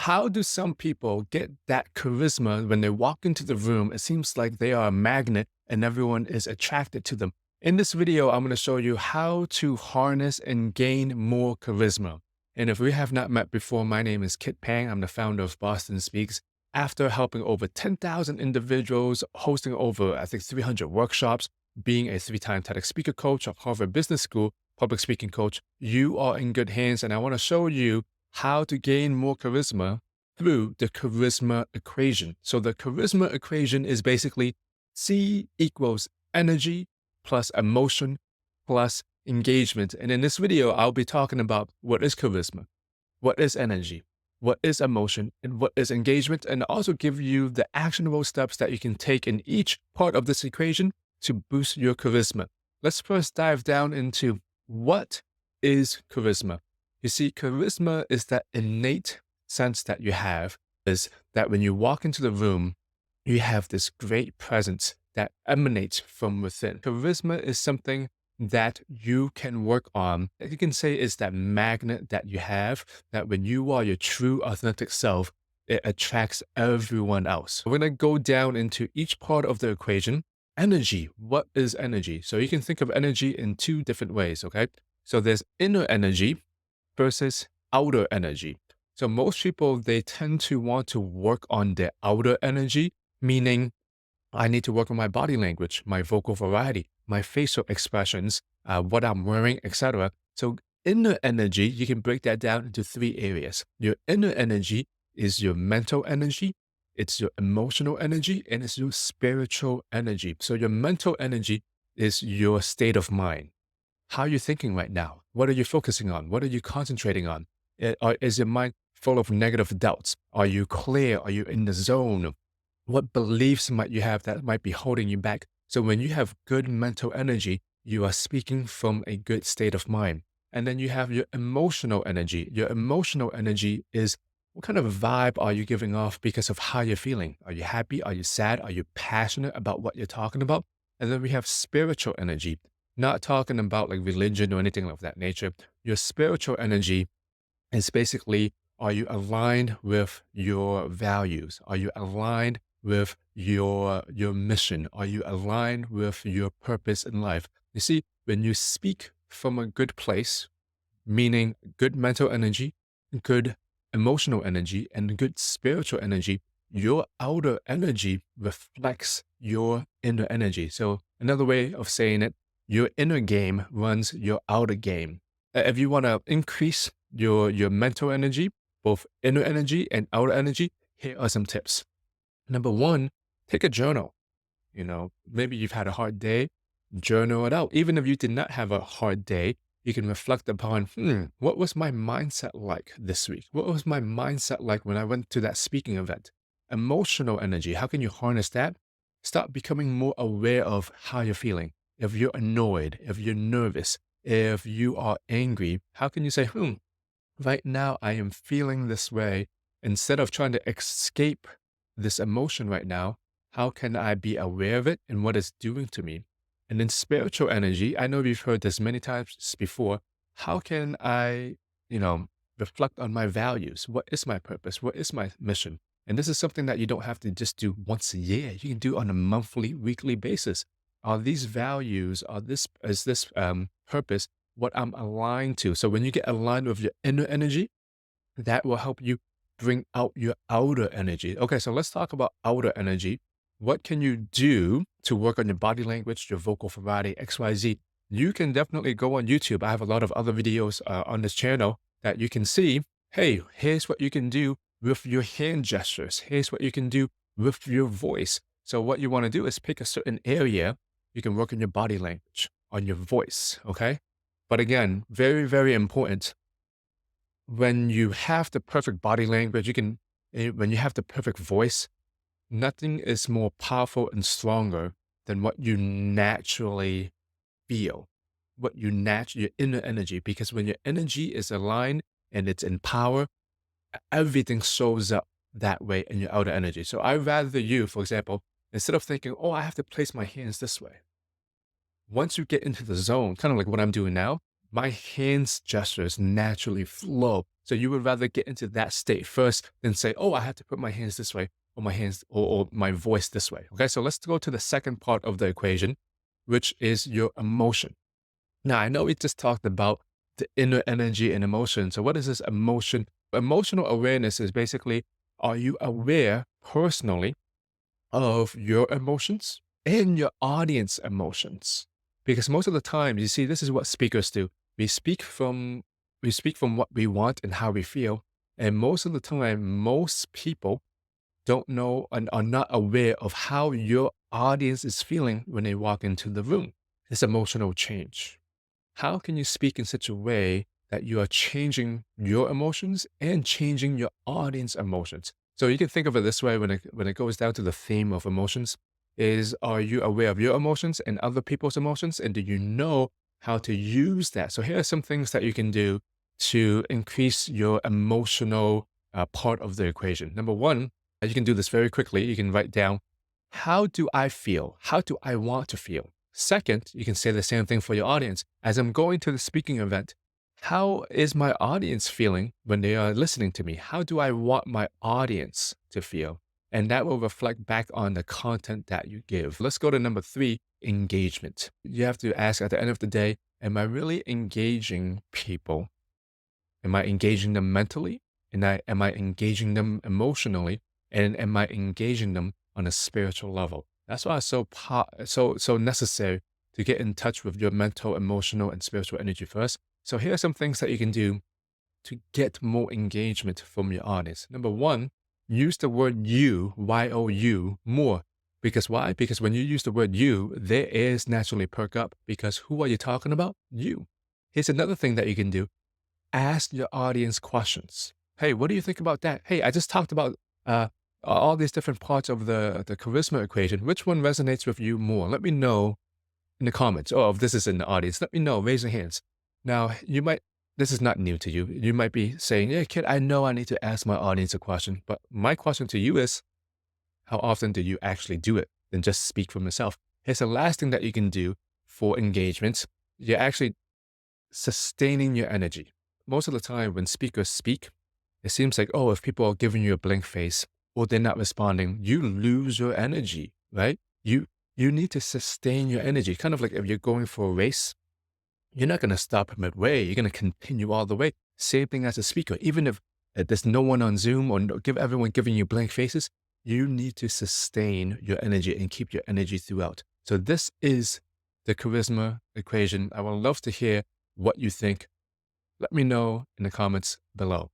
How do some people get that charisma when they walk into the room? It seems like they are a magnet and everyone is attracted to them. In this video, I'm going to show you how to harness and gain more charisma. And if we have not met before, my name is Kit Pang. I'm the founder of Boston Speaks. After helping over 10,000 individuals, hosting over, I think, 300 workshops, being a three-time TEDx speaker coach of Harvard Business School, public speaking coach, you are in good hands. And I want to show you how to gain more charisma through the charisma equation. So the charisma equation is basically C equals energy plus emotion plus engagement. And in this video, I'll be talking about what is charisma, what is energy, what is emotion, and what is engagement, and also give you the actionable steps that you can take in each part of this equation to boost your charisma. Let's first dive down into what is charisma. You see, charisma is that innate sense that you have, is that when you walk into the room, you have this great presence that emanates from within. Charisma is something that you can work on. You can say is that magnet that you have, that when you are your true authentic self, it attracts everyone else. We're going to go down into each part of the equation. Energy. What is energy? So you can think of energy in two different ways, okay? So there's inner energy versus outer energy. So most people, they tend to want to work on their outer energy, meaning I need to work on my body language, my vocal variety, my facial expressions, what I'm wearing, etc. So inner energy, you can break that down into three areas. Your inner energy is your mental energy, it's your emotional energy, and it's your spiritual energy. So your mental energy is your state of mind. How are you thinking right now? What are you focusing on? What are you concentrating on? Is your mind full of negative doubts? Are you clear? Are you in the zone? What beliefs might you have that might be holding you back? So when you have good mental energy, you are speaking from a good state of mind. And then you have your emotional energy. Your emotional energy is what kind of vibe are you giving off because of how you're feeling? Are you happy? Are you sad? Are you passionate about what you're talking about? And then we have spiritual energy. Not talking about like religion or anything of that nature. Your spiritual energy is basically, are you aligned with your values? Are you aligned with your mission? Are you aligned with your purpose in life? You see, when you speak from a good place, meaning good mental energy, good emotional energy, and good spiritual energy, your outer energy reflects your inner energy. So another way of saying it, your inner game runs your outer game. If you want to increase your mental energy, both inner energy and outer energy, here are some tips. Number one, take a journal. Maybe you've had a hard day, journal it out. Even if you did not have a hard day, you can reflect upon, what was my mindset like this week? What was my mindset like when I went to that speaking event? Emotional energy, how can you harness that? Start becoming more aware of how you're feeling. If you're annoyed, if you're nervous, if you are angry, how can you say, right now I am feeling this way. Instead of trying to escape this emotion right now, how can I be aware of it and what it's doing to me? And then spiritual energy, I know we've heard this many times before. How can I, reflect on my values? What is my purpose? What is my mission? And this is something that you don't have to just do once a year. You can do on a monthly, weekly basis. Are these values, is this purpose what I'm aligned to? So when you get aligned with your inner energy, that will help you bring out your outer energy. Okay, so let's talk about outer energy. What can you do to work on your body language, your vocal variety, XYZ? You can definitely go on YouTube. I have a lot of other videos on this channel that you can see. Hey, here's what you can do with your hand gestures. Here's what you can do with your voice. So what you want to do is pick a certain area. You can work on your body language, on your voice, okay? But again, very, very important. When you have the perfect body language, when you have the perfect voice, nothing is more powerful and stronger than what you naturally feel, your inner energy. Because when your energy is aligned and it's in power, everything shows up that way in your outer energy. So I rather you, for example, instead of thinking, I have to place my hands this way. Once you get into the zone, kind of like what I'm doing now, my hands gestures naturally flow. So you would rather get into that state first than say, oh, I have to put my hands this way or my hands or my voice this way. Okay, so let's go to the second part of the equation, which is your emotion. Now, I know we just talked about the inner energy and emotion. So what is this emotion? Emotional awareness is basically, are you aware personally of your emotions and your audience emotions? Because most of the time, you see, this is what speakers do. We speak from what we want and how we feel. And most of the time, most people don't know and are not aware of how your audience is feeling when they walk into the room. This emotional change. How can you speak in such a way that you are changing your emotions and changing your audience emotions? So you can think of it this way when it goes down to the theme of emotions is, are you aware of your emotions and other people's emotions? And do you know how to use that? So here are some things that you can do to increase your emotional part of the equation. Number one, you can do this very quickly. You can write down, how do I feel? How do I want to feel? Second, you can say the same thing for your audience. As I'm going to the speaking event, how is my audience feeling when they are listening to me? How do I want my audience to feel? And that will reflect back on the content that you give. Let's go to number three, engagement. You have to ask at the end of the day, am I really engaging people? Am I engaging them mentally? And am I engaging them emotionally? And am I engaging them on a spiritual level? That's why it's so necessary to get in touch with your mental, emotional, and spiritual energy first. So here are some things that you can do to get more engagement from your audience. Number one, use the word you, Y-O-U, more. Because why? Because when you use the word you, their ears naturally perk up. Because who are you talking about? You. Here's another thing that you can do. Ask your audience questions. Hey, what do you think about that? Hey, I just talked about all these different parts of the charisma equation. Which one resonates with you more? Let me know in the comments. Oh, if this is in the audience, let me know. Raise your hands. Now, this is not new to you. You might be saying, yeah, kid, I know I need to ask my audience a question. But my question to you is, how often do you actually do it? Then just speak from yourself. Here's the last thing that you can do for engagement. You're actually sustaining your energy. Most of the time when speakers speak, it seems like, oh, if people are giving you a blank face or they're not responding, you lose your energy, right? You need to sustain your energy. Kind of like if you're going for a race, you're not going to stop midway. You're going to continue all the way. Same thing as a speaker. Even if there's no one on Zoom or give everyone giving you blank faces, you need to sustain your energy and keep your energy throughout. So this is the charisma equation. I would love to hear what you think. Let me know in the comments below.